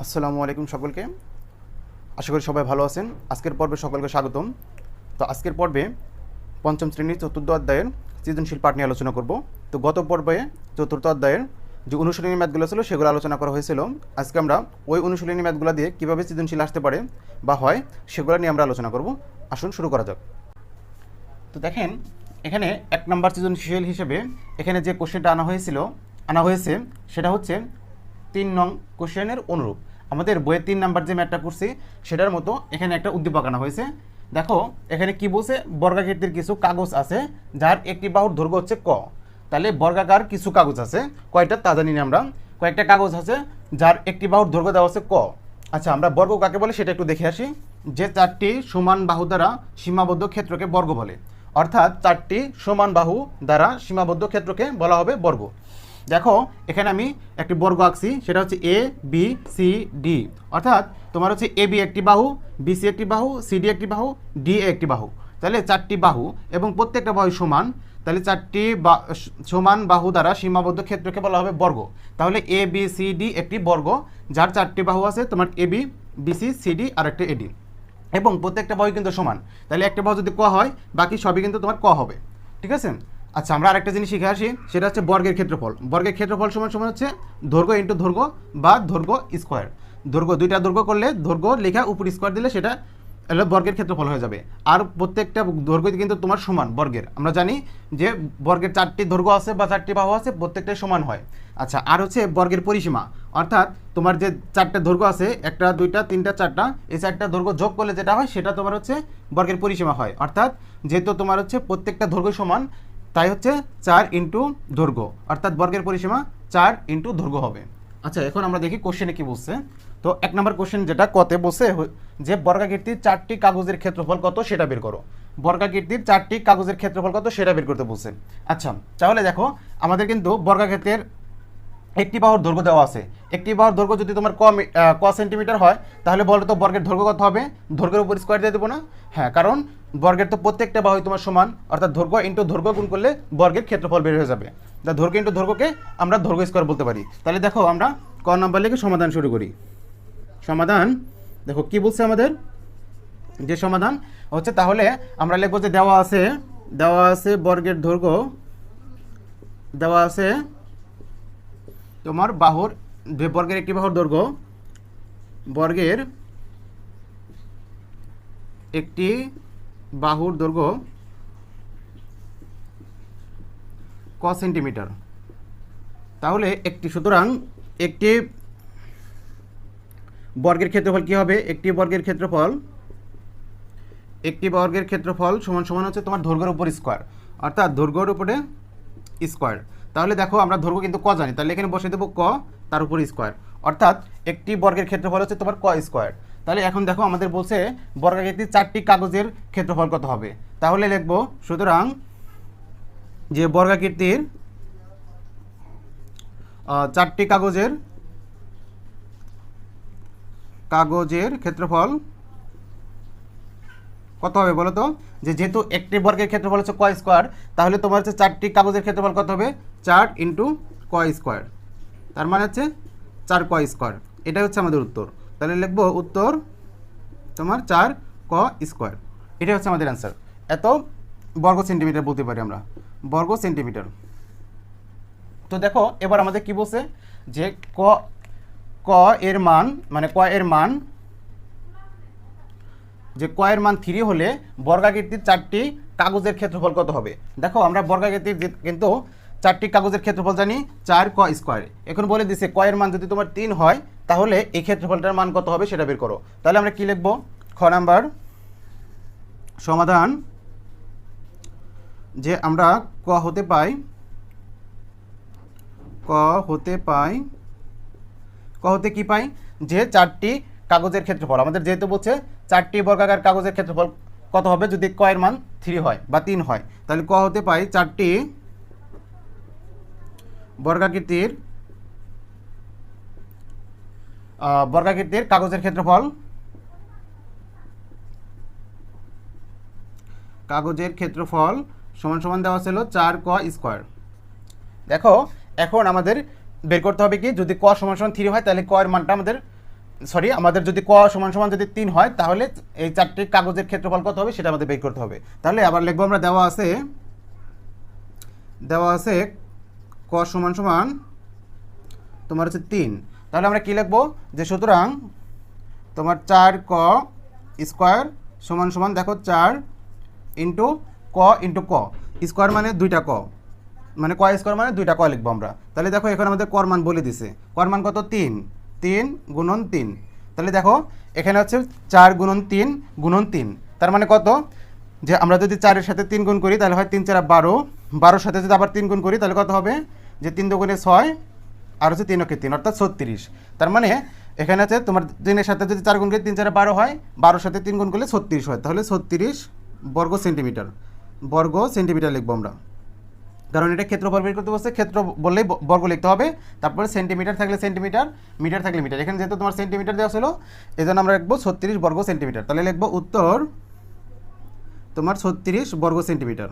আসসালামু আলাইকুম সকলকে। আশা করি সবাই ভালো আছেন। আজকের পর্বে সকলকে স্বাগতম। তো আজকের পর্বে পঞ্চম শ্রেণীর চতুর্থ অধ্যায়ের সৃজনশীল পাঠ নিয়ে আলোচনা করব। তো গত পর্বে চতুর্থ অধ্যায়ের যে অনুশীলনী ম্যাথগুলো ছিল সেগুলো আলোচনা করা হয়েছিল। আজকে আমরা ওই অনুশীলনী ম্যাথগুলো দিয়ে কীভাবে সৃজনশীল আসতে পারে বা হয় সেগুলো নিয়ে আমরা আলোচনা করব। আসুন শুরু করা যাক। তো দেখেন, এখানে 1 নম্বর সৃজনশীল হিসেবে এখানে যে কোশ্চেনটা আনা হয়েছে সেটা হচ্ছে 3 নং কোশ্চেনের অনুরূপ। আমাদের বইয়ের 3 নাম্বার যে ম্যাথটা করছি সেটার মতো এখানে একটা উদ্দীপক আনা হয়েছে। দেখো এখানে কি বলছে, বর্গাকৃতির কিছু কাগজ আছে যার একটি বাহুর দৈর্ঘ্য হচ্ছে ক। তাহলে বর্গাকার কিছু কাগজ আছে, কয়টা তা জানি না আমরা। কয়েকটা কাগজ আছে যার একটি বাহুর দৈর্ঘ্য দেওয়া আছে ক। আচ্ছা, আমরা বর্গ কাকে বলে সেটা একটু দেখে আসি। যে 4টি সমান বাহু দ্বারা সীমাবদ্ধ ক্ষেত্রকে বর্গ বলে, অর্থাৎ 4টি সমান বাহু দ্বারা সীমাবদ্ধ ক্ষেত্রকে বলা হবে বর্গ। দেখো এখানে আমি একটি বর্গ আঁকছি, সেটা হচ্ছে এ বি সি ডি। অর্থাৎ তোমার হচ্ছে এ বি একটি বাহু, বিসি একটি বাহু, সিডি একটি বাহু, ডি একটি বাহু। তাহলে 4টি বাহু এবং প্রত্যেকটা বাহু সমান। তাহলে 4টি সমান বাহু দ্বারা সীমাবদ্ধ ক্ষেত্রকে বলা হবে বর্গ। তাহলে এ বি সি ডি একটি বর্গ যার 4টি বাহু আছে, তোমার এ বি বিসি সিডি আর একটা এডি, এবং প্রত্যেকটা বাহু কিন্তু সমান। তাহলে একটা বাহু যদি ক হয় বাকি সবই কিন্তু তোমার ক হবে। ঠিক আছে। আচ্ছা, আমরা আরেকটা জিনিস শিখে আসি, সেটা হচ্ছে বর্গের ক্ষেত্রফল। বর্গের ক্ষেত্রফল সমান সমান হচ্ছে দৈর্ঘ্য ইন্টু দৈর্ঘ্য বা দৈর্ঘ্য স্কোয়ার। দৈর্ঘ্য দুইটা দৈর্ঘ্য করলে দৈর্ঘ্য লেখা উপর স্কোয়ার দিলে সেটা হলো বর্গের ক্ষেত্রফল হয়ে যাবে। আর প্রত্যেকটা দৈর্ঘ্য কিন্তু তোমার সমান বর্গের। আমরা জানি যে বর্গের 4টি দৈর্ঘ্য আছে বা 4টি বাহু আছে, প্রত্যেকটাই সমান হয়। আচ্ছা, আর হচ্ছে বর্গের পরিসীমা, অর্থাৎ তোমার যে 4টা দৈর্ঘ্য আছে, 1টা 2টা 3টা 4টা, এই 4টা দৈর্ঘ্য যোগ করলে যেটা হয় সেটা তোমার হচ্ছে বর্গের পরিসীমা হয়। অর্থাৎ যেহেতু তোমার হচ্ছে প্রত্যেকটা দৈর্ঘ্য সমান, তাই হচ্ছে 4 ইন্টু দৈর্ঘ্য, অর্থাৎ বর্গের পরিসীমা 4 ইন্টু দৈর্ঘ্য হবে। আচ্ছা, এখন আমরা দেখি কোশ্চেনে কি বলছে। তো 1 নম্বর কোশ্চেন যেটা কতে বলছে যে বর্গাকৃতির 4টি কাগজের ক্ষেত্রফল কত সেটা বের করো। বর্গাকৃতির 4টি কাগজের ক্ষেত্রফল কত সেটা বের করতে বলছে। আচ্ছা, তাহলে দেখো আমাদের কিন্তু বর্গাকৃতির একটি বাহুর দৈর্ঘ্য দেওয়া আছে। একটি বাহুর দৈর্ঘ্য যদি তোমার ক সেন্টিমিটার হয়, তাহলে বলো তো বর্গের দৈর্ঘ্য কত হবে? দৈর্ঘ্যের উপর স্কোয়ার দিয়ে দেবো না? হ্যাঁ, কারণ বর্গের তো প্রত্যেকটা বাহুই তোমার সমান, অর্থাৎ দৈর্ঘ্য ইন্টু দৈর্ঘ্য গুণ করলে বর্গের ক্ষেত্রফল বের হয়ে যাবে। তা দৈর্ঘ্য ইন্টু দৈর্ঘ্যকে আমরা দৈর্ঘ্য স্কোয়ার বলতে পারি। তাহলে দেখো আমরা ক নাম্বার লিখে সমাধান শুরু করি। সমাধান দেখো কি বলছে আমাদের, যে সমাধান হচ্ছে, তাহলে আমরা লিখবো যে দেওয়া আছে বর্গের দৈর্ঘ্য, দেওয়া আছে তোমার বাহুর, যে বর্গের একটি বাহুর দৈর্ঘ্য, বর্গের একটি বাহুর দৈর্ঘ্য ক সেন্টিমিটার। তাহলে সুতরাং একটি বর্গের ক্ষেত্রফল কি হবে? একটি বর্গের ক্ষেত্রফল সমান সমান হচ্ছে তোমার দৈর্ঘ্যের উপর স্কোয়ার, অর্থাৎ দৈর্ঘ্যের উপরে স্কোয়ার। তাহলে দেখো আমরা দৈর্ঘ্য কিন্তু ক জানি, তাহলে এখানে বসে দেবো ক, তার উপর স্কোয়ার, অর্থাৎ একটি বর্গের ক্ষেত্রফল হচ্ছে তোমার ক স্কোয়ার। তাহলে এখন দেখো আমাদের বলছে বর্গাকৃতির 4টি কাগজের ক্ষেত্রফল কত হবে। তাহলে লিখবো সুতরাং যে বর্গাকৃতির 4টি কাগজের ক্ষেত্রফল কত হবে বলো তো? যেহেতু একটি বর্গের ক্ষেত্রফল হচ্ছে ক স্কোয়ার, তাহলে তোমার হচ্ছে 4টি কাগজের ক্ষেত্রফল কত হবে? 4 ইন্টু ক স্কোয়ার, তার মানে হচ্ছে 4 ক স্কোয়ার। এটাই হচ্ছে আমাদের উত্তর। তাহলে লিখবো উত্তর তোমার 4 ক স্কোয়ার। এটাই হচ্ছে আমাদের অ্যান্সার। এত বর্গ সেন্টিমিটার বলতে পারি আমরা, বর্গ সেন্টিমিটার। তো দেখো এবার আমাদের কি বলছে, যে ক এর মান যে ক এর মান 3 হলে বর্গাকৃতির 4টি কাগজের ক্ষেত্রফল কত হবে। দেখো আমরা বর্গাকৃতির কিন্তু 4টি কাগজের ক্ষেত্রফল জানি 4 ক স্কোয়ার। এখন বলে দিছে ক এর মান যদি তোমার 3 হয়, তাহলে এই ক্ষেত্রফলটার মান কত হবে সেটা বের করো। তাহলে আমরা কি লিখবো? খ নাম্বার সমাধান, যে আমরা ক হতে কি পাই, যে 4টি কাগজের ক্ষেত্রফল আমাদের যেহেতু বলছে 4টি বর্গাকার কাগজের ক্ষেত্রফল কত হবে যদি ক এর মান 3 হয় বা 3 হয়, তাহলে ক হতে পাই 4টি বর্গাকৃতির কাগজের ক্ষেত্রফল সমান সমান দেওয়া ছিল 4 ক স্কোয়ার। দেখো এখন আমাদের বের করতে হবে কি, যদি ক সমান সমান 3 হয় তাহলে ক এর মানটা আমাদের সরি, আমাদের যদি ক সমান সমান যদি 3 হয় তাহলে এই 4টি কাগজের ক্ষেত্রফল কত হবে সেটা আমাদের বের করতে হবে। তাহলে আবার লিখবো আমরা, দেওয়া আছে ক সমান সমান তোমার হচ্ছে 3। তাহলে আমরা কি লিখবো, যে সুতরাং তোমার 4 ক স্কোয়ার সমান সমান দেখো 4 ইন্টু ক স্কোয়ার মানে 2টা ক, মানে ক স্কোয়ার মানে 2টা ক লিখবো আমরা। তাহলে দেখো এখানে আমাদের কর মান বলে দিছে, কর মান কত 3, 3 গুণন 3। তাহলে দেখো এখানে হচ্ছে 4 গুণন 3 গুণন 3, তার মানে কত, যে আমরা যদি 4-এর সাথে 3 গুণ করি তাহলে হয় 3 4 12, 12-র সাথে যদি আবার 3 গুণ করি তাহলে কত হবে, যে 3 দুগুণে 6 আর হচ্ছে 3 কে 3 অর্থাৎ 36। তার মানে এখানে আছে তোমার 3-এর সাথে যদি 4 গুণ করি 3 4 12 হয়, 12-র সাথে 3 গুণ করলে 36 হয়। তাহলে 36 বর্গ সেন্টিমিটার লিখবো আমরা, কারণ এটা ক্ষেত্রফল বের করতে বলছে, ক্ষেত্র বললেই বর্গ লিখতে হবে, তারপরে সেন্টিমিটার থাকলে সেন্টিমিটার, মিটার থাকলে মিটার। এখানে যেহেতু তোমার সেন্টিমিটার দেওয়া ছিল এই জন্য আমরা লিখবো 36 বর্গ সেন্টিমিটার। তাহলে লিখবো উত্তর তোমার 36 বর্গ সেন্টিমিটার।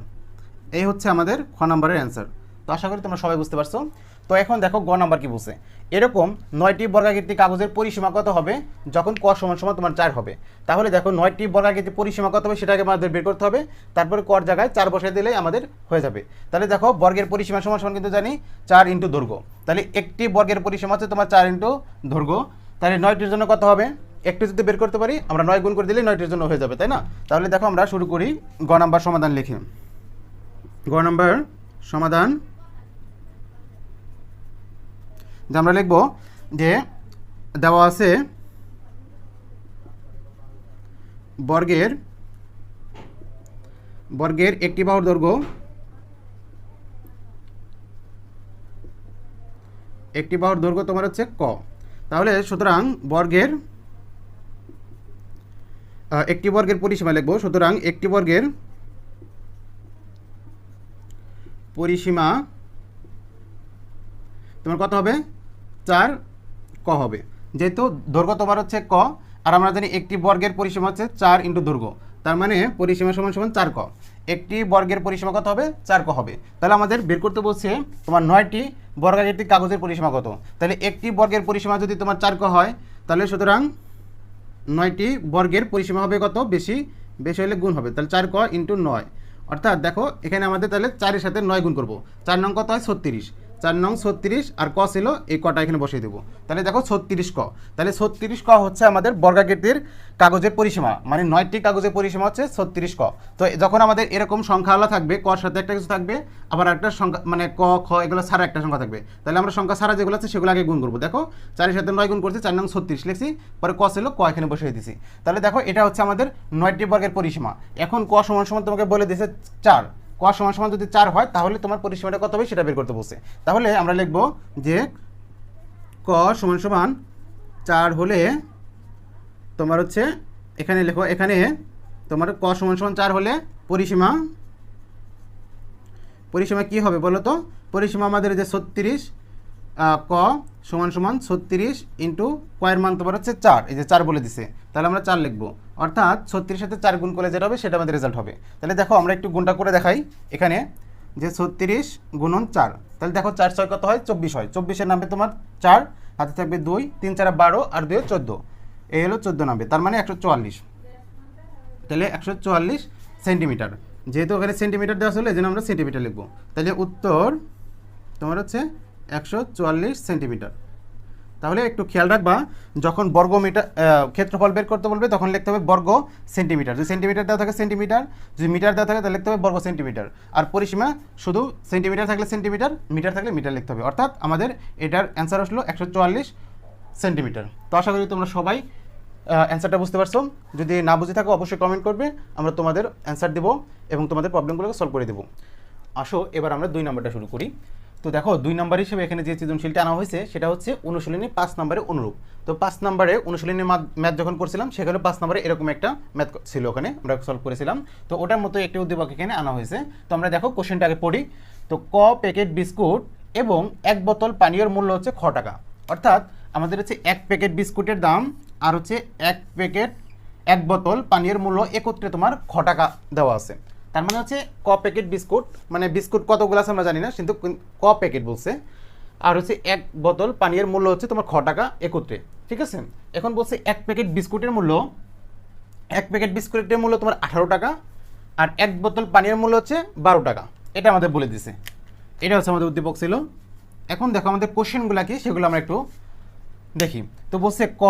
এই হচ্ছে আমাদের খ নম্বরের অ্যান্সার। তো আশা করি তোমরা সবাই বুঝতে পারছো। তো এখন দেখো গ নাম্বার কি বলছে, এরকম 9টি বর্গাকৃতি কাগজের পরিসীমা কত হবে যখন ক সমান সমান তোমার 4 হবে। তাহলে দেখো 9টি বর্গাকৃতি পরিসীমা কত হবে সেটাকে আমাদের বের করতে হবে, তারপরে কর জায়গায় 4 বসিয়ে দিলেই আমাদের হয়ে যাবে। তাহলে দেখো বর্গের পরিসীমা সমান সমান কিন্তু জানি 4 ইন্টু দৈর্ঘ্য, তাহলে একটি বর্গের পরিসীমা হচ্ছে তোমার 4 ইন্টু দৈর্ঘ্য। তাহলে 9টির জন্য কত হবে, একটু যদি বের করতে পারি আমরা 9 গুণ করে দিলে 9টির জন্য হয়ে যাবে, তাই না? তাহলে দেখো আমরা শুরু করি গ নাম্বার সমাধান লিখে। গ নাম্বার সমাধান যে আমরা লিখব, যে দেওয়া আছে বর্গের একটি বাহুর দৈর্ঘ্য তোমার হচ্ছে ক। তাহলে সুতরাং একটি বর্গের পরিসীমা লিখব, সুতরাং একটি বর্গের পরিসীমা তোমার কত হবে, 4 ক হবে। যেহেতু দৈর্ঘ্য তোমার হচ্ছে ক, আর আমরা জানি একটি বর্গের পরিসীমা হচ্ছে 4 ইন্টু দৈর্ঘ্য, তার মানে পরিসীমা সমান সমান 4 ক। একটি বর্গের পরিসীমা কত হবে, 4 ক হবে। তাহলে আমাদের বের করতে বলছে তোমার 9টি বর্গাকৃতি কাগজের পরিসীমা কত। তাহলে একটি বর্গের পরিসীমা যদি তোমার 4 ক হয়, তাহলে সুতরাং 9টি বর্গের পরিসীমা হবে কত, বেশি হলে গুণ হবে, তাহলে 4 ক ইন্টু 9। অর্থাৎ দেখো এখানে আমাদের তাহলে 4-এর সাথে 9 গুণ করবো, 4 নং কত হয় 36, 4 নং 36 আর ক ছিল এই কটা এখানে বসিয়ে দেবো। তাহলে দেখো 36 ক, তাহলে 36 ক হচ্ছে আমাদের বর্গাকৃতির কাগজের পরিসীমা, মানে 9টি কাগজের পরিসীমা হচ্ছে 36 ক। তো যখন আমাদের এরকম সংখ্যাওয়ালা থাকবে, কর সাথে একটা কিছু থাকবে, আবার একটা সংখ্যা মানে ক খ এগুলো ছাড়া একটা সংখ্যা থাকবে, তাহলে আমরা সংখ্যা ছাড়া যেগুলো আছে সেগুলো আগে গুণ করবো। দেখো 4-এর সাথে 9 গুণ করছি, 4 নং 36 লিখছি, পরে ক ছিল ক এখানে বসিয়ে দিছি। তাহলে দেখো এটা হচ্ছে আমাদের 9টি বর্গের পরিসীমা। এখন ক সমান সমান তোমাকে বলে দিয়েছে 4, ক সমান সমান যদি 4 হয় তাহলে তোমার পরিসীমাটা কত হবে সেটা বের করতে বলছে। তাহলে আমরা লিখব যে ক সমান সমান 4 হলে তোমার হচ্ছে এখানে লেখো, এখানে তোমার ক সমান সমান 4 হলে পরিসীমা কি হবে বলো তো? পরিসীমা আমাদের যে 36 ক সমান সমান 36 ইন্টু কয়ের মান তোমার হচ্ছে 4, এই যে 4 বলে দিছে, তাহলে আমরা 4 লিখবো। অর্থাৎ 36 সাথে 4 গুণ করলে যেটা হবে সেটা আমাদের রেজাল্ট হবে। তাহলে দেখো আমরা একটু গুণটা করে দেখাই এখানে, যে 36 গুণন 4, তাহলে দেখো 4 6 কত হয় 24 হয়, 24-এর নামে তোমার 4 হাতে থাকবে 2, 3 4 12 আর 2 14, এই হলো 14 নামবে, তার মানে 144। তাহলে 144 সেন্টিমিটার, যেহেতু ওখানে সেন্টিমিটার দেওয়া ছিল এই জন্য আমরা সেন্টিমিটার লিখবো। তাহলে উত্তর তোমার হচ্ছে 144 সেন্টিমিটার। তাহলে একটু খেয়াল রাখবা, যখন বর্গ মিটার ক্ষেত্রফল বের করতে বলবে তখন লিখতে হবে বর্গ সেন্টিমিটার, যদি সেন্টিমিটার দেওয়া থাকে সেন্টিমিটার, যদি মিটার দেওয়া থাকে তাহলে লিখতে হবে বর্গ সেন্টিমিটার, আর পরিসীমা শুধু সেন্টিমিটার থাকলে সেন্টিমিটার, মিটার থাকলে মিটার লিখতে হবে। অর্থাৎ আমাদের এটার অ্যান্সার আসলো 144 সেন্টিমিটার। তো আশা করি তোমরা সবাই অ্যান্সারটা বুঝতে পারছো। যদি না বুঝে থাকো অবশ্যই কমেন্ট করবে, আমরা তোমাদের অ্যান্সার দেবো এবং তোমাদের প্রবলেমগুলোকে সলভ করে দেবো। আসো এবার আমরা 2 নম্বরটা শুরু করি। তো দেখো 2 নম্বর হিসেবে এখানে যে সৃজনশীলটা আনা হয়েছে সেটা হচ্ছে অনুশীলনী 5 নম্বরে অনুরূপ। তো 5 নম্বরে অনুশীলনী ম্যাথ যখন করছিলাম সেখানে 5 নম্বরে এরকম একটা ম্যাথ ছিল, ওখানে আমরা সলভ করেছিলাম। তো ওটার মতো একটি উদ্দীপক এখানে আনা হয়েছে। তো আমরা দেখো কোশ্চেনটা আগে পড়ি। তো ক প্যাকেট বিস্কুট এবং 1 বোতল পানীয়র মূল্য হচ্ছে খ টাকা। অর্থাৎ আমাদের হচ্ছে 1 প্যাকেট বিস্কুটের দাম আর হচ্ছে 1 বোতল পানীয়ের মূল্য একত্রে তোমার খ টাকা দেওয়া আছে। তার মানে হচ্ছে ক প্যাকেট বিস্কুট, মানে বিস্কুট কতগুলো আছে আমরা জানি না, কিন্তু ক প্যাকেট বলছে, আর হচ্ছে 1 বোতল পানীয়ের মূল্য হচ্ছে তোমার খ টাকা একত্রে। ঠিক আছে। এখন বলছে এক প্যাকেট বিস্কুটের মূল্য তোমার 18 টাকা, আর এক বোতল পানির মূল্য হচ্ছে 12 টাকা। এটা আমাদের বলে দিছে, এটা হচ্ছে আমাদের উদ্দীপক ছিল। এখন দেখো আমাদের কোশ্চেনগুলো কি সেগুলো আমরা একটু দেখি। তো বলছে ক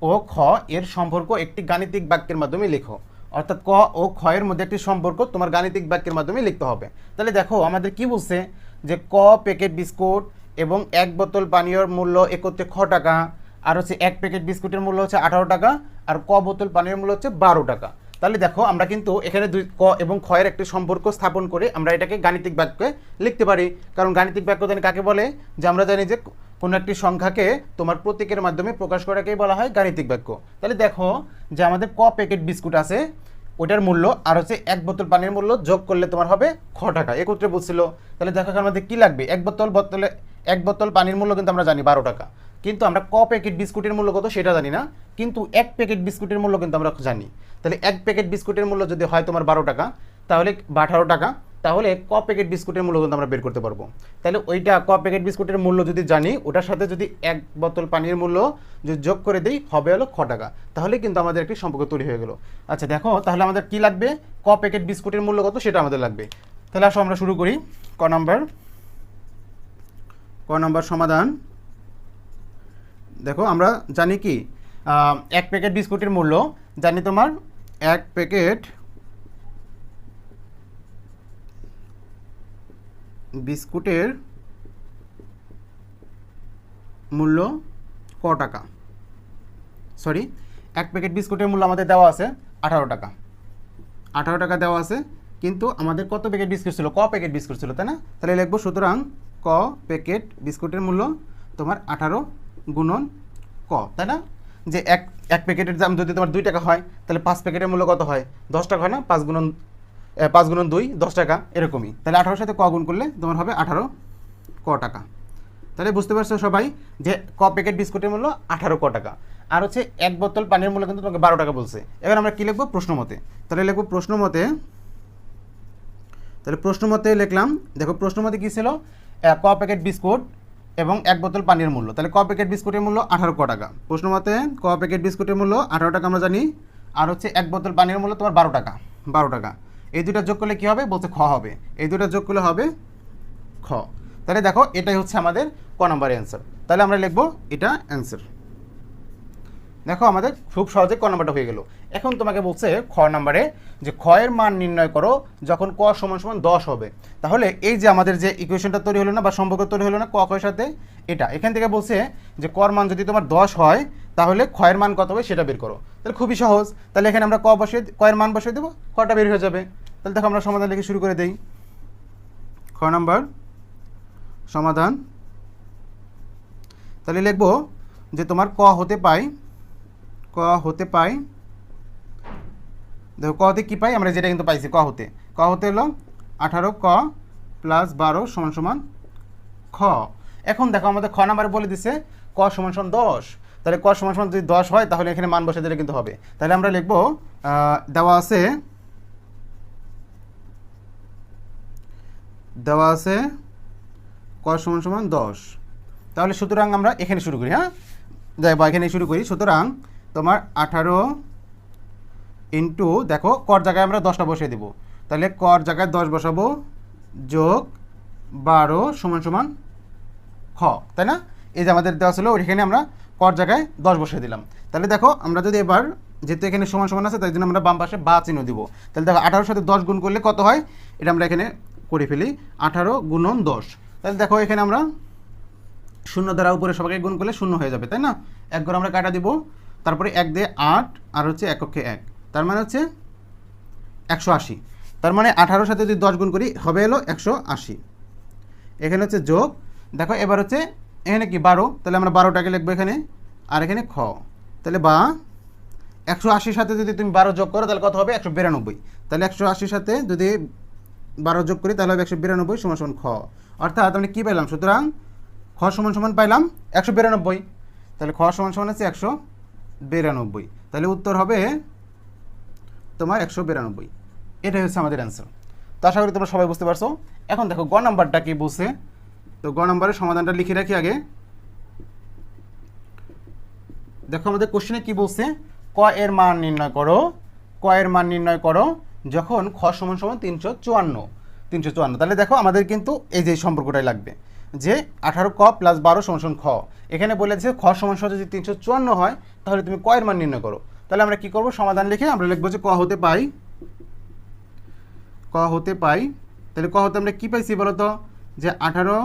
ও খ এর সম্পর্ক একটি গাণিতিক বাক্যের মাধ্যমে লেখো। অর্থাৎ ক ও খ এর মধ্যে একটি সম্পর্ক তোমার গাণিতিক বাক্যের মাধ্যমে লিখতে হবে। তাহলে দেখো আমাদের কি বলছে যে ক প্যাকেট বিস্কুট এবং এক বোতল পানীয়র মূল্য একত্রে খ টাকা, আর হচ্ছে এক প্যাকেট বিস্কুটের মূল্য হচ্ছে 18 টাকা, আর ক বোতল পানীয়ের মূল্য হচ্ছে 12 টাকা। তাহলে দেখো আমরা কিন্তু এখানে ক এবং খ এর একটি সম্পর্ক স্থাপন করে আমরা এটাকে গাণিতিক বাক্যে লিখতে পারি। কারণ গাণিতিক বাক্য জানি কাকে বলে, যে আমরা জানি যে কোনো একটি সংখ্যাকে তোমার প্রতীকের মাধ্যমে প্রকাশ করাকেই বলা হয় গাণিতিক বাক্য। তাহলে দেখো যে আমাদের ক প্যাকেট বিস্কুট আছে ওটার মূল্য আর হচ্ছে এক বোতল পানির মূল্য যোগ করলে তোমার হবে খ টাকা, একত্রে বলছিল। তাহলে দেখো আমাদের কি লাগবে, এক বোতল পানির মূল্য কিন্তু আমরা জানি 12 টাকা, কিন্তু আমরা ক প্যাকেট বিস্কুটের মূল্য কত সেটা জানি না, কিন্তু এক প্যাকেট বিস্কুটের মূল্য কিন্তু আমরা জানি। তাহলে এক প্যাকেট বিস্কুটের মূল্য যদি হয় তোমার 12 টাকা তাহলে 18 টাকা, তাহলে ক প্যাকেট বিস্কুটের মূল্য কিন্তু আমরা বের করতে পারবো। তাহলে ওইটা ক প্যাকেট বিস্কুটের মূল্য যদি জানি, ওটার সাথে যদি এক বোতল পানির মূল্য যদি যোগ করে দিই হবে হলো খ টাকা, তাহলে কিন্তু আমাদের একটি সম্পর্ক তৈরি হয়ে গেল। আচ্ছা দেখো তাহলে আমাদের কি লাগবে, ক প্যাকেট বিস্কুটের মূল্য কত সেটা আমাদের লাগবে। তাহলে আসো আমরা শুরু করি। ক নম্বর সমাধান। দেখো আমরা জানি কি এক প্যাকেট বিস্কুটের মূল্য জানি তোমার এক প্যাকেট বিস্কুটের মূল্য ক টাকা, সরি এক প্যাকেট বিস্কুটের মূল্য আমাদের দেওয়া আছে 18 টাকা, 18 টাকা দেওয়া আছে, কিন্তু আমাদের কত প্যাকেট বিস্কুট ছিল, ক প্যাকেট বিস্কুট ছিল তাই না। তাহলে লিখবো সুতরাং ক প্যাকেট বিস্কুটের মূল্য তোমার 18 গুণন ক, তাই না। যে এক প্যাকেটের দাম যদি তোমার 2 টাকা হয় তাহলে 5 প্যাকেটের মূল্য কত হয়, 10 টাকা হয় না, 5 গুণন 2 10 টাকা এরকমই। তাহলে 18 সাথে ক গুণ করলে তোমার হবে 18 ক টাকা। তাহলে বুঝতে পারছো সবাই যে ক প্যাকেট বিস্কুটের মূল্য 18 ক টাকা, আর হচ্ছে এক বোতল পানির মূল্য কিন্তু তোমাকে 12 টাকা বলছে। এবার আমরা কি লিখবো, প্রশ্ন মতে। তাহলে লিখবো প্রশ্ন মতে, তাহলে প্রশ্ন মতে লিখলাম। দেখো প্রশ্ন মতে কী ছিল, ক প্যাকেট বিস্কুট এবং এক বোতল পানির মূল্য। তাহলে ক প্যাকেট বিস্কুটের মূল্য 18 ক টাকা, প্রশ্ন মতে ক প্যাকেট বিস্কুটের মূল্য 18 টাকা আমরা জানি, আর হচ্ছে এক বোতল পানির মূল্য তোমার 12 টাকা, 12 টাকা। এই দুটো যোগ করলে কী হবে, বলছে খ হবে, এই দুটো যোগ করলে হবে খ। তাহলে দেখো এটাই হচ্ছে আমাদের ক নম্বরের অ্যান্সার। তাহলে আমরা লিখবো এটা অ্যান্সার। দেখো আমাদের খুব সহজে ক নম্বরটা হয়ে গেল। এখন তোমাকে বলছে খ নম্বরে যে খ এর মান নির্ণয় করো যখন ক সমান সমান 10 হবে। তাহলে এই যে আমাদের যে ইকুয়েশনটা তৈরি হলো না বা সম্পর্ক তৈরি হলো না ক এর সাথে, এটা এখান থেকে বলছে যে ক এর মান যদি তোমার 10 হয় তাহলে খ এর মান কত হবে সেটা বের করো। তাহলে খুবই সহজ। তাহলে এখানে আমরা ক এর মান বসিয়ে দেবো, কটা বের হয়ে যাবে। তাহলে দেখো আমরা সমাধান লিখে শুরু করে দেই। খ নম্বর সমাধান। তাহলে লিখবো যে তোমার ক হতে পাই, দেখো ক হতে কী পাই আমরা, যেটা কিন্তু পাইছি ক হতে হলো 18 ক প্লাস 12 সমান সমান খ। এখন দেখো আমাদের খ নাম্বারে বলে দিছে ক সমান সমান 10, তাহলে ক সমান সমান যদি 10 হয় তাহলে এখানে মান বসে দিলে কিন্তু হবে। তাহলে আমরা লিখবো দেওয়া আছে ক সমান সমান 10। তাহলে সুতরাং আমরা এখানে শুরু করি, হ্যাঁ দেখো এখানে শুরু করি। সুতরাং তোমার 18 ইন্টু দেখো কর জায়গায় আমরা 10টা বসিয়ে দেবো, তাহলে কর জায়গায় 10 বসাবো যোগ 12 সমান সমান খ, তাই না। এই যে আমাদের দেওয়া ছিল ওইখানে আমরা কর জায়গায় 10 বসিয়ে দিলাম। তাহলে দেখো আমরা যদি এবার যেহেতু এখানে সমান সমান আছে তাই জন্য আমরা বাম পাশে বা চিহ্ন দিব। তাহলে দেখো 18 সাথে 10 গুণ করলে কত হয়, এটা আমরা এখানে করে ফেলি 18 গুণন 10। তাহলে দেখো এখানে আমরা 0 দ্বারা উপরে সবাইকে গুণ করলে 0 হয়ে যাবে, তাই না। এক ঘর আমরা কাটা দিব, তারপরে 1 দিয়ে 8 আর হচ্ছে এককে 1, তার মানে হচ্ছে 180। তার মানে 18 সাথে যদি 10 গুণ করি হবে হলো 180। এখানে হচ্ছে যোগ, দেখো এবার হচ্ছে এখানে কি 12, তাহলে আমরা 12টাকে লিখবো এখানে, আর এখানে খ। তাহলে বা 180 সাথে যদি তুমি 12 যোগ করো তাহলে কত হবে 192। তাহলে 180 সাথে যদি 12 যোগ করি তাহলে হবে 192 সমান সমান খ। অর্থাৎ আমরা কী পেলাম, সুতরাং খ সমান সমান পাইলাম 192। তাহলে খ সমান সমান হচ্ছে 192, তাহলে উত্তর হবে তোমার 192। এটাই হচ্ছে আমাদের অ্যান্সার। তো আশা করি তোমরা সবাই বুঝতে পারছো। এখন দেখো গ নাম্বারটা কি বলছে, তো গ নাম্বারের সমাধানটা লিখে রাখি আগে। দেখো আমাদের কোশ্চেনে কি বলছে, ক এর মান নির্ণয় করো, ক এর মান নির্ণয় করো যখন খ সমান সমান 354। তাহলে দেখো আমাদের কিন্তু এই যে সম্পর্কটাই লাগবে, যে 18 ক প্লাস 12 সমান সমান খ। এখানে বলে দিচ্ছে খ সমান সমান যদি 354 হয় তাহলে তুমি ক এর মান নির্ণয় করো। তাহলে আমরা কি করব, সমাধান লিখে আমরা লিখবো যে ক হতে পাই, তাহলে ক হতে আমরা কি পাইছি বলো তো, যে 18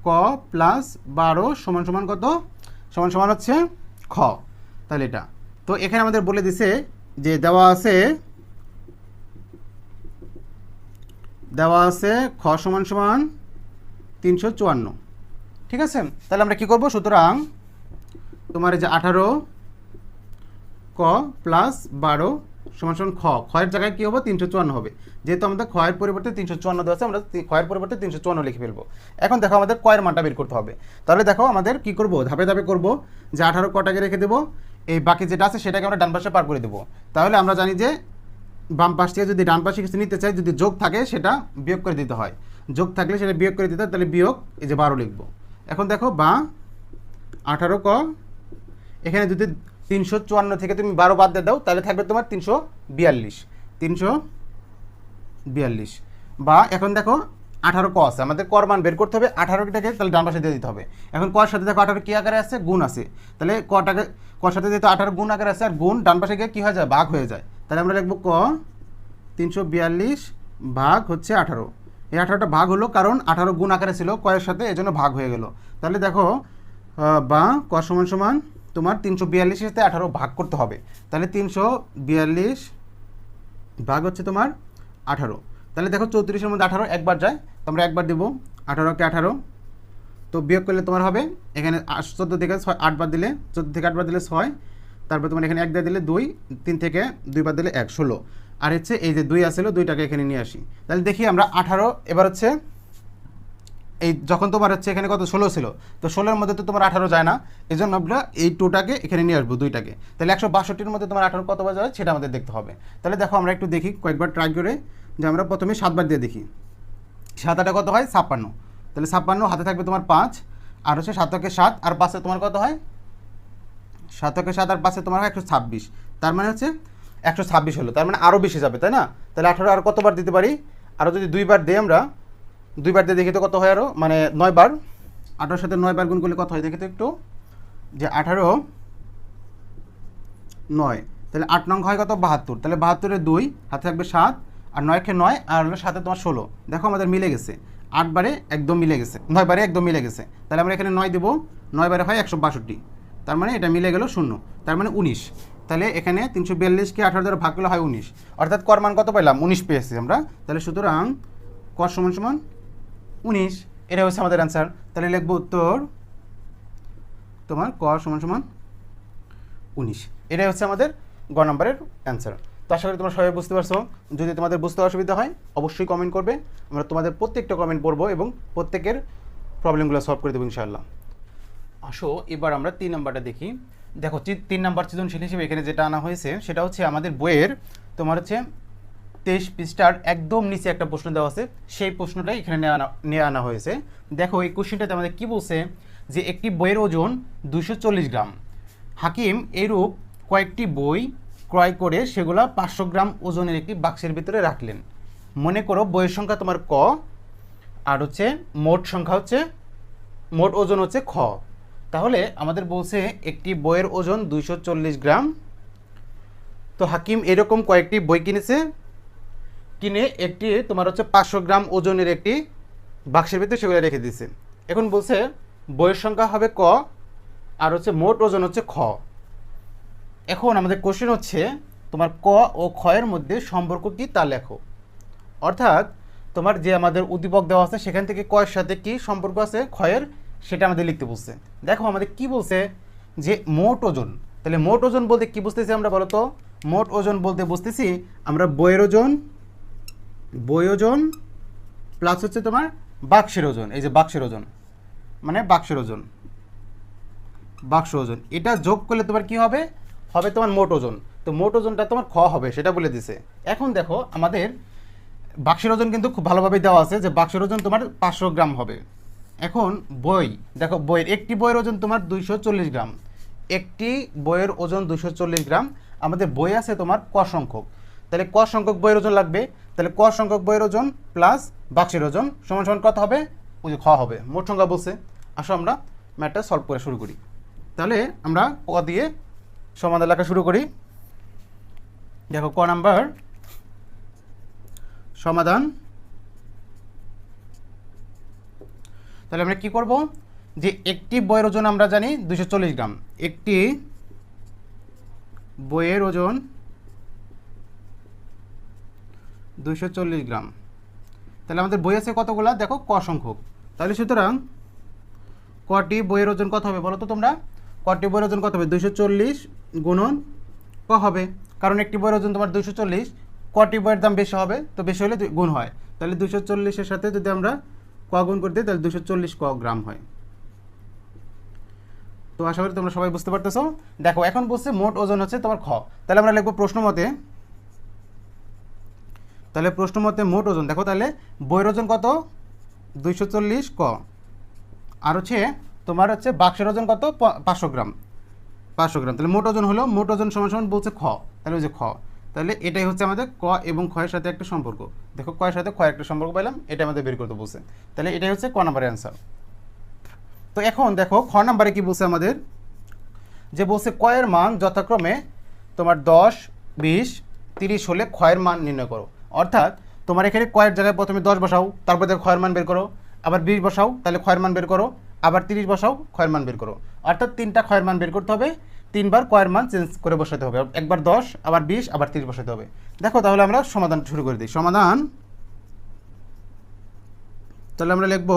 ক প্লাস 12 সমান সমান কত, সমান সমান হচ্ছে খ। তাহলে এটা তো এখানে আমাদের বলে দিছে যে দেওয়া আছে খ সমান সমান 354, ঠিক আছে। তাহলে আমরা কি করব, সুতরাং তোমার এই যে 18 ক প্লাস 12 সমান সমান খ, এর জায়গায় কী হবে 354 হবে, যেহেতু আমাদের খ এর পরিবর্তে 354 দেওয়া আছে, আমরা খ এর পরিবর্তে 354 লিখে ফেলবো। এখন দেখো আমাদের ক এর মানটা বের করতে হবে। তাহলে দেখো আমাদের কি করব, ধাপে ধাপে করব, যে 18 কটাকে রেখে দেবো, এই বাকি যেটা আছে সেটাকে আমরা ডান পাশে পার করে দেবো। তাহলে আমরা জানি যে বাম পাশ থেকে যদি ডান পাশে কিছু নিতে চাই, যদি যোগ থাকে সেটা বিয়োগ করে দিতে হয়, যোগ থাকলে সেটা বিয়োগ করে দিতে হয়, তাহলে বিয়োগ এই যে 12 লিখবো। এখন দেখো বা 18 ক, এখানে যদি 354 থেকে তুমি 12 বাদ দিয়ে দাও তাহলে থাকবে তোমার 342, বা এখন দেখো 18 ক আছে, আমাদের কর মান বের করতে হবে, 18টাকে তাহলে ডান পাশে দিয়ে দিতে হবে। এখন কর সাথে দেখো 18 কি আকারে আছে, গুণ আছে, তাহলে কর সাথে যেহেতু 18 গুণ আকারে আছে, আর গুণ ডান পাশে গিয়ে কী হয়ে যায়, ভাগ হয়ে যায়। তাহলে আমরা লিখবো ক 342 ভাগ হচ্ছে 18। এই 18টা ভাগ হলো কারণ 18 গুণ আকারে ছিল কয়ের সাথে, এই জন্য ভাগ হয়ে গেল। তাহলে দেখো বা ক সমান সমান তোমার 342 সাথে 18 ভাগ করতে হবে, তাহলে 342 ভাগ হচ্ছে তোমার 18। তাহলে দেখো 34-এর মধ্যে 18 একবার যায়, তো আমরা একবার দেবো, 18কে 18, তো বিয়োগ করলে তোমার হবে এখানে 14 থেকে 8 বার দিলে, 14 থেকে 8 বার দিলে 6, তারপর তোমার এখানে 1 দিয়ে দিলে 2, 3 থেকে 2 বার দিলে 1, 16, আর হচ্ছে এই যে 2 আসলো 2টাকে এখানে নিয়ে আসি। তাহলে দেখি আমরা 18 এবার হচ্ছে এই যখন তোমার হচ্ছে এখানে কত 16 ছিল, তো 16-এর মধ্যে তো তোমার 18 যায় না, এই জন্য আমরা এই 2টাকে এখানে নিয়ে আসবো, 2টাকে। তাহলে 162-র মধ্যে তোমার 18 কতবার যায় সেটা আমাদের দেখতে হবে। তাহলে দেখো আমরা একটু দেখি কয়েকবার ট্রাই করে, যে আমরা প্রথমে 7 বার দিয়ে দেখি, 7-8 কত হয় 56, তাহলে 56 হাতে থাকবে তোমার 5, আর হচ্ছে 7-কে 7 আর 5-এ তোমার কত হয়, 7-কে 7 আর 5-এ তোমার হয় 126, তার মানে হচ্ছে 126 হলো, তার মানে আরও বেশি যাবে, তাই না। তাহলে 18 আর কতবার দিতে পারি, আরও যদি 2 বার দিই আমরা, 2 বার দিয়ে দেখি তো কত হয়, আরও মানে 9 বার, 18-এর সাথে 9 বার গুণ করলে কত হয় দেখি তো একটু, যে 18 9, তাহলে 8 নং হয় কত 72, তাহলে 72-এ 2 হাতে থাকবে 7, আর 9-কে 9 আর হলো 7-এ তোমার 16, দেখো আমাদের মিলে গেছে, 8 বারে একদম মিলে গেছে, 9 বারে একদম মিলে গেছে। তাহলে আমরা এখানে 9 দেবো, 9 বারে হয় 162, তার মানে এটা মিলে গেল 0, তার মানে 19। তাহলে এখানে 342-কে 18 দ্বারা ভাগ করলে হয় 19, অর্থাৎ কর মান কত পেলাম 19 পেয়েছি আমরা। তাহলে সুতরাং কর সমান সমান 19, এটা হচ্ছে আমাদের অ্যান্সার। তাহলে লিখবো উত্তর তোমার কর সমান সমান 19, এটাই হচ্ছে আমাদের গ নম্বরের অ্যান্সার। তো আশা করি তোমরা সবাই বুঝতে পারছো। যদি তোমাদের বুঝতে অসুবিধা হয় অবশ্যই কমেন্ট করবে, আমরা তোমাদের প্রত্যেকটা কমেন্ট পড়বো এবং প্রত্যেকের প্রবলেমগুলো সলভ করে দেবো ইনশাআল্লাহ। আসো এবার আমরা 3 নাম্বারটা দেখি। দেখো 3 নাম্বার সৃজনশীল হিসেবে এখানে যেটা আনা হয়েছে সেটা হচ্ছে আমাদের বইয়ের তোমার হচ্ছে 23 পৃষ্ঠার একদম নিচে একটা প্রশ্ন দেওয়া আছে, সেই প্রশ্নটাই এখানে নিয়ে আনা হয়েছে। দেখো এই কোশ্চেনটাতে আমাদের কী বলছে, যে একটি বইয়ের ওজন 240 গ্রাম। হাকিম এইরূপ কয়েকটি বই ক্রয় করে সেগুলো 500 গ্রাম ওজনের একটি বাক্সের ভিতরে রাখলেন। মনে করো বইয়ের সংখ্যা তোমার ক, আর হচ্ছে মোট সংখ্যা হচ্ছে, মোট ওজন হচ্ছে খ। তাহলে আমাদের বলছে একটি বইয়ের ওজন 240 গ্রাম। তো হাকিম এরকম কয়েকটি বই কিনে একটি তোমার হচ্ছে 500 গ্রাম ওজনের একটি বাক্সের ভিতরে সেগুলো রেখে দিয়েছে। এখন বলছে বইয়ের সংখ্যা হবে ক, আর হচ্ছে মোট ওজন হচ্ছে খ। এখন আমাদের কোশ্চেন হচ্ছে তোমার ক ও খ এর মধ্যে সম্পর্ক কি তা লেখো। অর্থাৎ তোমার যে আমাদের উদ্দীপক দেওয়া আছে সেখান থেকে ক এর সাথে কি সম্পর্ক আছে খ এর, সেটা আমাদের লিখতে বলছে। দেখো আমাদের কি বলছে, যে মোট ওজন। তাহলে মোট ওজন বলতে কি বুঝতেছি আমরা বলো তো, মোট ওজন বলতে বুঝতেছি আমরা বইয়ের ওজন প্লাস হচ্ছে তোমার বাক্সের ওজন, এই যে বাক্সের ওজন মানে বাক্স ওজন, এটা যোগ করলে তোমার কি হবে, হবে তোমার মোট ওজন। তো মোট ওজনটা তোমার খ হবে, সেটা বলে দিছে। এখন দেখো আমাদের বাক্সের ওজন কিন্তু খুব ভালোভাবে দেওয়া আছে, যে বাক্সের ওজন তোমার 500 গ্রাম হবে। এখন বই, দেখো বইয়ের একটি বইয়ের ওজন তোমার 240 গ্রাম, একটি বইয়ের ওজন 240 গ্রাম, আমাদের বই আছে তোমার ক সংখ্যক, তাহলে ক সংখ্যক বইয়ের ওজন লাগবে, তাহলে ক সংখ্যক বইয়ের ওজন প্লাস বাক্সের ওজন সমান সমান কত হবে, ওই যে খ হবে, মোট সংখ্যা বলছে। আসো আমরা ম্যাথটা সলভ করে শুরু করি। তাহলে আমরা ক দিয়ে সমাধান লেখা শুরু করি। দেখো ক নাম্বার সমাধান। তাহলে আমরা কি করব, যে একটি বইয়ের ওজন আমরা জানি 240 গ্রাম, একটি বইয়ের ওজন 240 গ্রাম, তাহলে আমাদের বই আছে কতগুলা, দেখো ক সংখ্যক, তাহলে সুতরাং কটি বইয়ের ওজন কত হবে বলো তো তোমরা, কটি বইয়ের ওজন কত হবে, 240 গুণন ক হবে, কারণ একটি বইয়ের ওজন তোমার 240, কটি বইয়ের দাম বেশি হবে, তো বেশি হলে গুণ হয়, তাহলে 240-এর সাথে যদি আমরা ক গুণ করে দিই তাহলে 240 ক গ্রাম হয়। তো আশা করি তোমরা সবাই বুঝতে পারতেছো। দেখো এখন বলছে মোট ওজন হচ্ছে তোমার খ, তাহলে আমরা লিখবো প্রশ্ন মতে, তাহলে প্রশ্ন মতে মোট ওজন, দেখো তাহলে বইয়ের ওজন কত 240 ক, আর হচ্ছে তোমার হচ্ছে বাক্সের ওজন কত 500 গ্রাম, 500 গ্রাম, তাহলে মোট ওজন হলো, মোট ওজন সমান সমান বলছে খ, তাহলে ওই যে খ, তাহলে এটাই হচ্ছে আমাদের ক এবং খ এর সাথে একটা সম্পর্ক, দেখো ক এর সাথে খ একটা সম্পর্ক পেলাম, এটা আমাদের বের করতে বলছে, তাহলে এটাই হচ্ছে ক নাম্বারের অ্যান্সার। তো এখন দেখো খ নাম্বারে কি বলছে আমাদের, যে বলছে ক এর মান যথাক্রমে তোমার 10, 20, 30 হলে খ এর মান নির্ণয় করো, অর্থাৎ তোমার এখানে ক এর জায়গায় প্রথমে 10 বসাও, তারপরে দেখো খ এর মান বের করো, আবার 20 বসাও তাহলে খ এর মান বের করো, আবার 30 বসাও খ এর মান বের করো, অর্থাৎ তিনটা খ এর মান বের করতে হবে, তিনবার ক এর মান চেঞ্জ করে বসাতে হবে, একবার 10, আবার 20, আবার 30 বসাতে হবে। দেখো তাহলে আমরা সমাধান শুরু করে দিই। সমাধান, তাহলে আমরা লিখব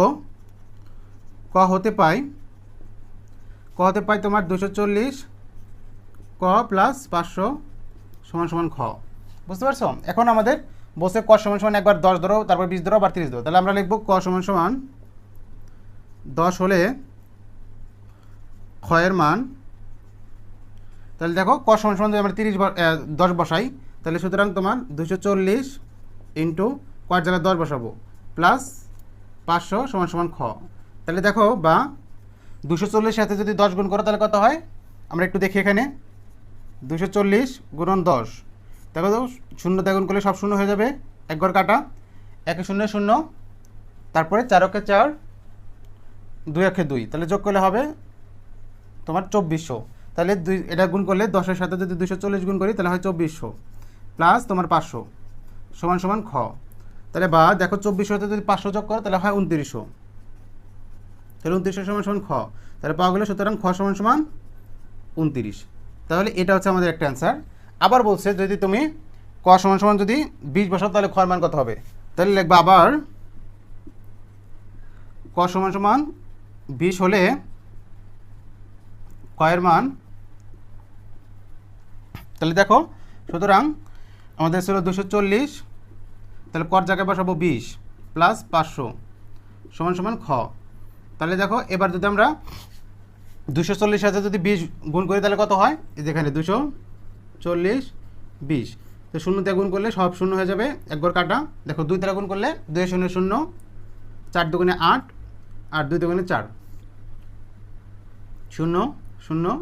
ক হতে পাই তোমার 240 ক প্লাস 500 সমান সমান খ, বুঝতে পারছো। এখন আমাদের বসে ক সমান সমান একবার 10 ধরো, তারপর 20 ধরো, আবার 30 ধরো, তাহলে আমরা লিখব ক সমান সমান 10 হলে খ এর মান, তাহলে দেখো ক সমান সমান যদি আমরা 10 বসাই, তাহলে সুতরাং তোমার 240 ইন্টু ক এর জায়গায় 10 বসাবো প্লাস 500 সমান সমান খ, তাহলে দেখো বা 240 সাথে যদি 10 গুণ করো তাহলে কত হয়, আমরা একটু দেখি এখানে 240 গুণন 10, দেখো তো শূন্য দিয়ে গুণ করলে সব শূন্য হয়ে যাবে, এক ঘর কাটা, 1 0 0, তারপরে 4 কে 4, 2 1 2, তাহলে যোগ করলে হবে তোমার 2400, তাহলে এটা গুণ করলে 10-এর সাথে যদি 240 গুণ করি তাহলে হয় 2400 প্লাস তোমার 500 সমান সমান খ, তাহলে বা দেখো 2400-তে যদি 500 যোগ করো তাহলে হয় 2900, তাহলে 2900 সমান সমান খ, তাহলে পাওয়া গেলে সুতরাং খ সমান সমান 29, তাহলে এটা হচ্ছে আমাদের একটা অ্যান্সার। আবার বলছে যদি তুমি ক সমান সমান যদি 20 বসাও তাহলে খ এর মান কত হবে, তাহলে লিখবা আবার ক সমান সমান 20 হলে ক এর মান, তাহলে দেখো সুতরাং আমাদের ছিল 240, তাহলে কর জায়গায় বসাবো 20 প্লাস 500 সমান সমান খ, তাহলে দেখো এবার যদি আমরা 240 সাথে যদি 20 গুণ করি তাহলে কত হয়, এই যেখানে 240 20, তো শূন্য দিয়ে গুণ করলে সব শূন্য হয়ে যাবে, একবার কাটা, দেখো 2 দ্বারা গুণ করলে 2 0 0, 4 দুগুণে 8, আর 2 দুগুণে 4, 0 0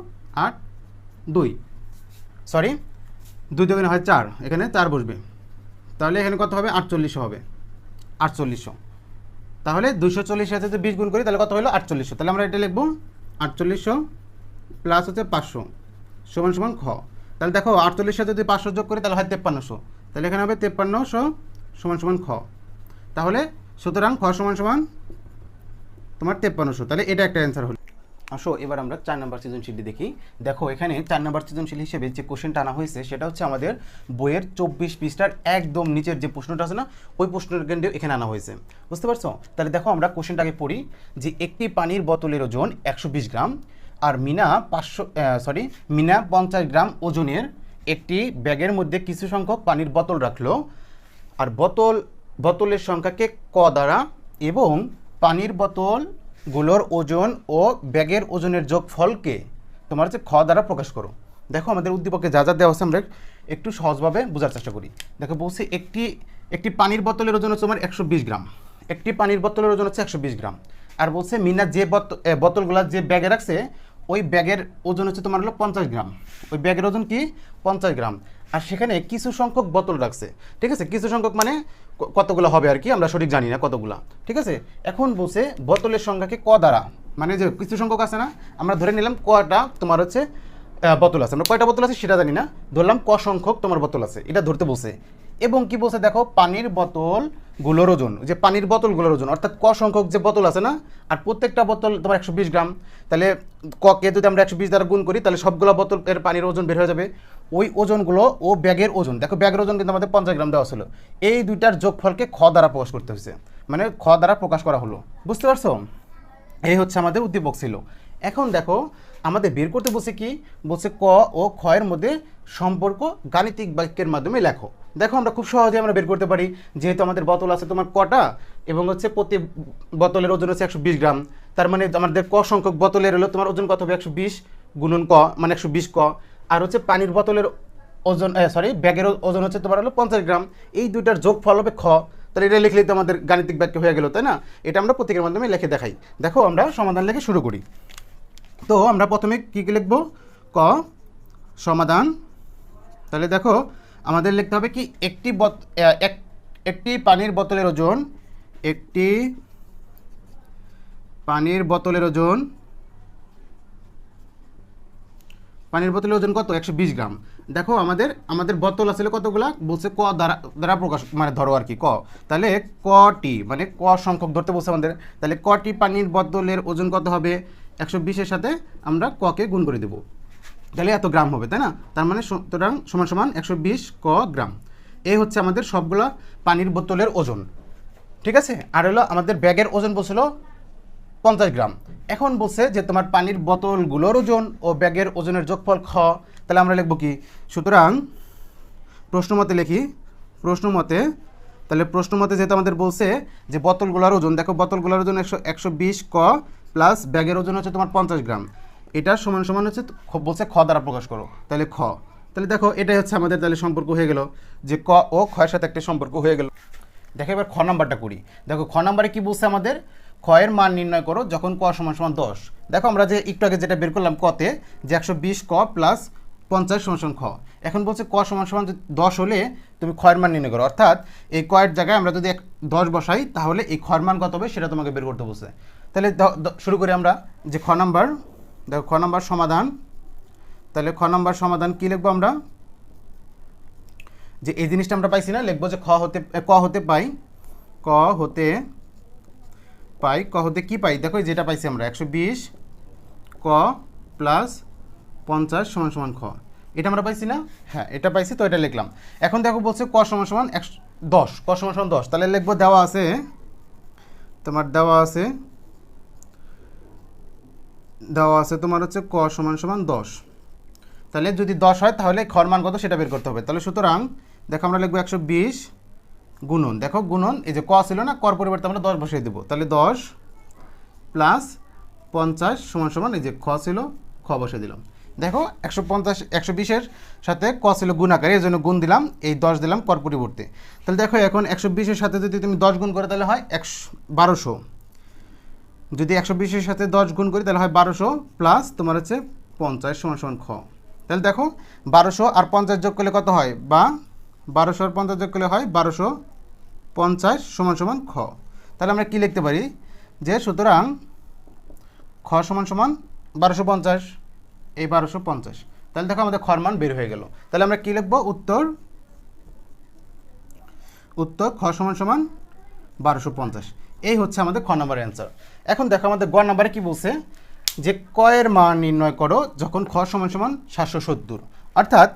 8 2, সরি 2 দুগুণে হয় 4, এখানে 4 বসবে, তাহলে এখানে কত হবে 4800 হবে, 4800, তাহলে 240 সাথে যদি 20 গুণ করি তাহলে কত হলো 4800, তাহলে আমরা এটা লিখব 4800 প্লাস হচ্ছে 500 সমান সমান খ, তাহলে দেখো 48 সাথে যদি 500 যোগ করি তাহলে হয় 5300, তাহলে এখানে হবে 5300 সমান সমান খ, তাহলে সুতরাং খ সমান সমান তোমার 5300, তাহলে এটা একটা অ্যান্সার হলো। আসো এবার আমরা 4 নম্বর সৃজনশীলটি দেখি। দেখো এখানে 4 নম্বর সৃজনশীল হিসেবে যে কোশ্চেনটা আনা হয়েছে সেটা হচ্ছে আমাদের বইয়ের 24 পৃষ্ঠার একদম নিচের যে প্রশ্নটা আছে না, ওই প্রশ্নের কেন্দ্রে এখানে আনা হয়েছে, বুঝতে পারছো। তাহলে দেখো আমরা কোশ্চেনটাকে পড়ি, যে একটি পানির বোতলের ওজন 120 গ্রাম আর মিনা 50 গ্রাম ওজনের একটি ব্যাগের মধ্যে কিছু সংখ্যক পানির বোতল রাখলো, আর বোতলের সংখ্যাকে ক দ্বারা এবং পানির বোতলগুলোর ওজন ও ব্যাগের ওজনের যোগফলকে তোমার হচ্ছে খ দ্বারা প্রকাশ করো। দেখো আমাদের উদ্দীপকে যা যা দেওয়া আছে আমরা একটু সহজভাবে বোঝার চেষ্টা করি। দেখো বলছে একটি পানির বোতলের ওজন হচ্ছে তোমার 120 গ্রাম, একটি পানির বোতলের ওজন হচ্ছে 120 গ্রাম, আর বলছে মিনা যে বোতলগুলো যে ব্যাগে রাখছে ওই ব্যাগের ওজন হচ্ছে তোমার হলো 50 গ্রাম, ওই ব্যাগের ওজন কি 50 গ্রাম, আর সেখানে কিছু সংখ্যক বোতল রাখছে, ঠিক আছে, কিছু সংখ্যক মানে কতগুলো হবে আর কি, আমরা সঠিক জানি না কতগুলা, ঠিক আছে। এখন বলছে বোতলের সংখ্যাকে ক দ্বারা, মানে যে কিছু সংখ্যক আছে না, আমরা ধরে নিলাম কটা তোমার হচ্ছে বোতল আছে, আমরা কয়টা বোতল আছে সেটা জানি না, ধরলাম ক সংখ্যক তোমার বোতল আছে, এটা ধরতে বলছে। এবং কি বলছে দেখো, পানির বোতলগুলোর ওজন, যে পানির বোতলগুলোর ওজন অর্থাৎ ক সংখ্যক যে বোতল আছে না, আর প্রত্যেকটা বোতল তোমার 120 গ্রাম, তাহলে ককে যদি আমরা 120 দ্বারা গুণ করি তাহলে সবগুলো বোতলের পানির ওজন বের হয়ে যাবে। ওই ওজনগুলো ও ব্যাগের ওজন, দেখো ব্যাগের ওজন কিন্তু আমাদের 50 গ্রাম দেওয়া ছিল, এই দুইটার যোগফলকে খ দ্বারা প্রকাশ করতে হয়েছে, মানে খ দ্বারা প্রকাশ করা হলো, বুঝতে পারছো? এই হচ্ছে আমাদের উদ্দীপক ছিল। এখন দেখো আমাদের বের করতে বলছে কি, বলছে ক ও খ এর মধ্যে সম্পর্ক গাণিতিক বাক্যের মাধ্যমে লেখো। দেখো আমরা খুব সহজে আমরা বের করতে পারি, যেহেতু আমাদের বোতল আছে তোমার কটা, এবং হচ্ছে প্রতি বোতলের ওজন হচ্ছে 120 গ্রাম, তার মানে আমাদের ক সংখ্যক বোতলের হলো তোমার ওজন কত হবে, 120 গুণন ক মানে 120 ক, আর হচ্ছে পানির বোতলের ওজন ব্যাগের ওজন হচ্ছে তোমার হলো 50 গ্রাম, এই দুইটার যোগফল হবে খ। তাহলে এটা লিখলেই তো আমাদের গাণিতিক বাক্য হয়ে গেল, তাই না? এটা আমরা প্রতীকের মাধ্যমে লিখে দেখাই। দেখো আমরা সমাধান লিখে শুরু করি। তো আমরা প্রথমে কী কী লিখব, ক সমাধান। তাহলে দেখো আমাদের লিখতে হবে কি, একটি পানির বোতলের ওজন, একটি পানির বোতলের ওজন, পানির বোতলের ওজন কত, 120 গ্রাম। দেখো আমাদের বোতল আসলে কতগুলা, বলছে ক দ্বারা প্রকাশ, মানে ধরো আর কি ক, তাহলে কটি মানে ক সংখ্যক ধরতে বলছে আমাদের, তাহলে কটি পানির বোতলের ওজন কত হবে, 120-এর সাথে আমরা ককে গুণ করে দেবো, তাহলে এত গ্রাম হবে, তাই না? তার মানে সুতরাং সমান সমান 120 ক গ্রাম। এই হচ্ছে আমাদের সবগুলা পানির বোতলের ওজন, ঠিক আছে। আর হলো আমাদের ব্যাগের ওজন বলছিল 50 গ্রাম। এখন বলছে যে তোমার পানির বোতলগুলোর ওজন ও ব্যাগের ওজনের যোগফল খ, তাহলে আমরা লিখব কি, সুতরাং প্রশ্নমতে লিখি, প্রশ্নমতে, তাহলে প্রশ্নমতে যেহেতু আমাদের বলছে যে বোতলগুলোর ওজন, দেখো বোতলগুলোর ওজন 120 ক প্লাস ব্যাগের ওজন হচ্ছে তোমার 50 গ্রাম, এটা সমান সমান হচ্ছে বলছে খ দ্বারা প্রকাশ করো, তাহলে খ। তাহলে দেখো এটাই হচ্ছে আমাদের তাহলে সম্পর্ক হয়ে গেল, যে ক ও খয়ের সাথে একটা সম্পর্ক হয়ে গেল। দেখো এবার খ নাম্বারটা করি। দেখো খ নাম্বারে কি বলছে আমাদের, খ এর মান নির্ণয় করো যখন ক সমান সমান 10। দেখো আমরা যে একটু আগে যেটা বের করলাম কতে, যে 120 ক প্লাস 50 সমান সমান খ, এখন বলছে ক সমান সমান 10 হলে তুমি খ এর মান নির্ণয় করো, অর্থাৎ এই ক এর জায়গায় আমরা যদি 10 বসাই তাহলে এই খ এর মান কত হবে সেটা তোমাকে বের করতে বলছে। তাহলে শুরু করি আমরা, যে খ নাম্বার, দেখো খ নাম্বার সমাধান। তাহলে খ নাম্বার সমাধান কি লিখবো আমরা, যে এই জিনিসটা আমরা পাইছি না, লিখবো যে ক হতে পাই, ক হতে কি পাই, দেখো যেটা পাইছি আমরা 120 ক প্লাস 50 সমান সমান খ, এটা আমরা পাইছি না, হ্যাঁ এটা পাইছি, তো এটা লিখলাম। এখন দেখো বলছে ক সমান সমান 10, ক সমান সমান 10, তাহলে লিখবো দেওয়া আছে তোমার হচ্ছে ক সমান সমান 10, তাহলে যদি 10 হয় তাহলে খর মান কত সেটা বের করতে হবে। তাহলে সুতরাং দেখো আমরা লিখবো 120 গুণন, দেখো গুণন, এই যে ক ছিল না, কর পরিবর্তে আমরা 10 বসিয়ে দেবো, তাহলে 10 প্লাস 50 সমান সমান এই যে খ ছিল, খ বসিয়ে দিলাম। দেখো 120-এর সাথে ক ছিল গুণ আকারে, এই জন্য গুণ দিলাম, এই 10 দিলাম কর পরিবর্তে। তাহলে দেখো এখন 120-এর সাথে যদি তুমি 10 গুণ করে তাহলে হয় 1200, যদি 120-এর সাথে 10 গুণ করি তাহলে হয় 1200 প্লাস তোমার হচ্ছে 50 সমান সমান খ। তাহলে দেখো 1200 আর 50 যোগ করলে কত হয়, বা 1200 আর 50 যোগ করলে হয় 1250 সমান সমান খ। তাহলে আমরা কি লিখতে পারি, যে সুতরাং খ সমান সমান 1250, এই 1250, তাহলে দেখো আমাদের খর মান বের হয়ে গেল। তাহলে আমরা কি লিখবো, উত্তর খ সমান সমান 1250, এই হচ্ছে আমাদের খ নম্বরের অ্যান্সার। এখন দেখো আমাদের গ নম্বরে কি বলছে, যে ক এর মান নির্ণয় করো যখন খ সমান সমান 770, অর্থাৎ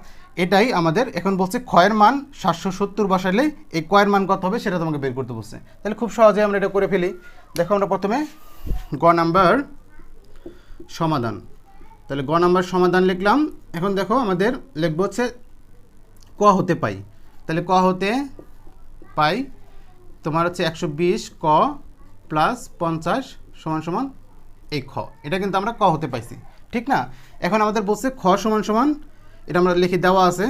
এটাই আমাদের এখন বলছে খ এর মান 770 বসাইলে এই ক এর মান কত হবে সেটা তোমাকে বের করতে বলছে। তাহলে খুব সহজে আমরা এটা করে ফেলি। দেখো আমরা প্রথমে গ নাম্বার সমাধান, তাহলে গ নাম্বার সমাধান লিখলাম। এখন দেখো আমাদের লিখবো হচ্ছে ক হতে পাই, তাহলে ক হতে পাই তোমার হচ্ছে 120 ক প্লাস 50 সমান সমান এই খ, এটা কিন্তু আমরা ক হতে পাইছি, ঠিক না? এখন আমাদের বলছে খ সমান সমান, এটা আমরা লিখি, দেওয়া আছে,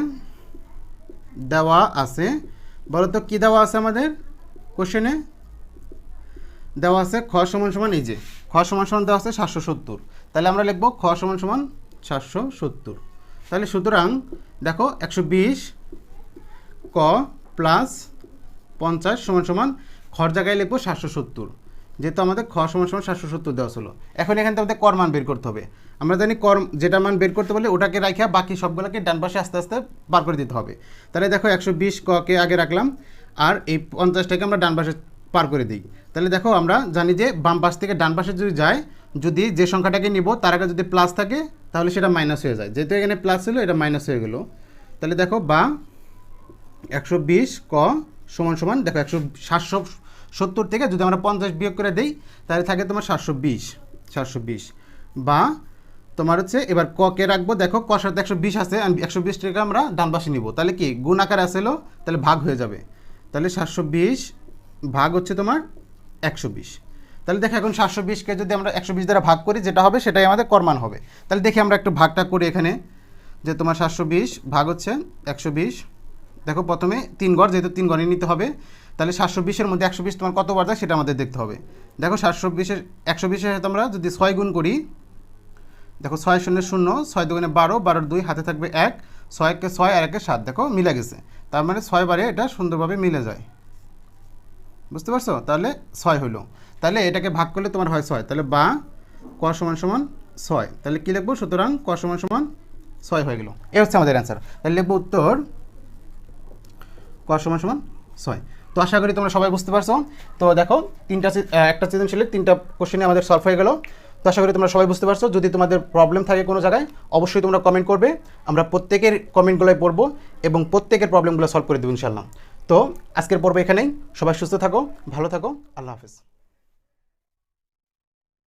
বলো তো কী দেওয়া আছে আমাদের কোশ্চেনে, দেওয়া আছে খ সমান সমান, এই যে খ সমান সমান দেওয়া আছে 770, তাহলে আমরা লিখব খ সমান সমান 770। তাহলে সুতরাং দেখো 120 ক প্লাস 50 সমান সমান খর জায়গায় লিখবো 770, যেহেতু আমাদের খ সমান সমান 770 দেওয়া ছিল। এখন এখান থেকে আমাদের কর মান বের করতে হবে। আমরা জানি কর যেটা মান বের করতে বলে ওটাকে রাখা বাকি সবগুলোকে ডান পাশে আস্তে আস্তে পার করে দিতে হবে। তাহলে দেখো 120 ককে আগে রাখলাম, আর এই 50টাকে আমরা ডান পাশে পার করে দিই। তাহলে দেখো আমরা জানি যে বাম পাশ থেকে ডান পাশে যদি যায়, যদি যে সংখ্যাটাকে নিব তার আগে যদি প্লাস থাকে তাহলে সেটা মাইনাস হয়ে যায়। যেহেতু এখানে প্লাস ছিল এটা মাইনাস হয়ে গেল। তাহলে দেখো বা 120 ক সমান সমান দেখো 770 থেকে যদি আমরা 50 বিয়োগ করে দিই তাহলে থাকে তোমার 720 বা তোমার হচ্ছে এবার ক কে রাখবো। দেখো ক সাথে 120 আছে, 120 টাকা আমরা ডান পাশে নিব, তাহলে কি গুণ আকারে আসলো, তাহলে ভাগ হয়ে যাবে। তাহলে 720 ভাগ হচ্ছে তোমার 120। তাহলে দেখো এখন 720কে যদি আমরা 120 দ্বারা ভাগ করি যেটা হবে সেটাই আমাদের করমান হবে। তাহলে দেখি আমরা একটু ভাগটা করি এখানে, যে তোমার 720 ভাগ হচ্ছে 120। দেখো প্রথমে 3 ঘর, যেহেতু 3 ঘরই নিতে হবে, তাহলে 720-এর মধ্যে 120 তোমার কতবার যায় সেটা আমাদের দেখতে হবে। দেখো 120-এর সাথে আমরা যদি 6 গুণ করি, দেখো 6 শূন্য 0, 6 দুগুণে 12, 12 2 হাতে থাকবে 1, 6 কে 6 আর 1 7, দেখো মিলে গেছে। তার মানে 6 বারে এটা সুন্দরভাবে মিলে যায়, বুঝতে পারছো? তাহলে 6 হলো। তাহলে এটাকে ভাগ করলে তোমার হয় 6। তাহলে বা ক সমান সমান 6। তাহলে কী লিখবো? সুতরাং ক সমান সমান 6 হয়ে গেল। এই হচ্ছে আমাদের অ্যান্সার। তাহলে লিখবো উত্তর ক সমান সমান 6। তো আশা করি তোমরা সবাই বুঝতে পারছো। তো দেখো একটা সৃজনশীলের 3টা কোশ্চেনে আমাদের সলভ হয়ে গেল। তো আশা করি তোমরা সবাই বুঝতে পারছো। যদি তোমাদের প্রবলেম থাকে কোনো জায়গায় অবশ্যই তোমরা কমেন্ট করবে, আমরা প্রত্যেকের কমেন্টগুলোই পড়বো এবং প্রত্যেকের প্রবলেমগুলো সলভ করে দেবো ইনশাআল্লাহ। তো আজকের পর্ব এখানেই। সবাই সুস্থ থাকো, ভালো থাকো, আল্লাহ হাফেজ।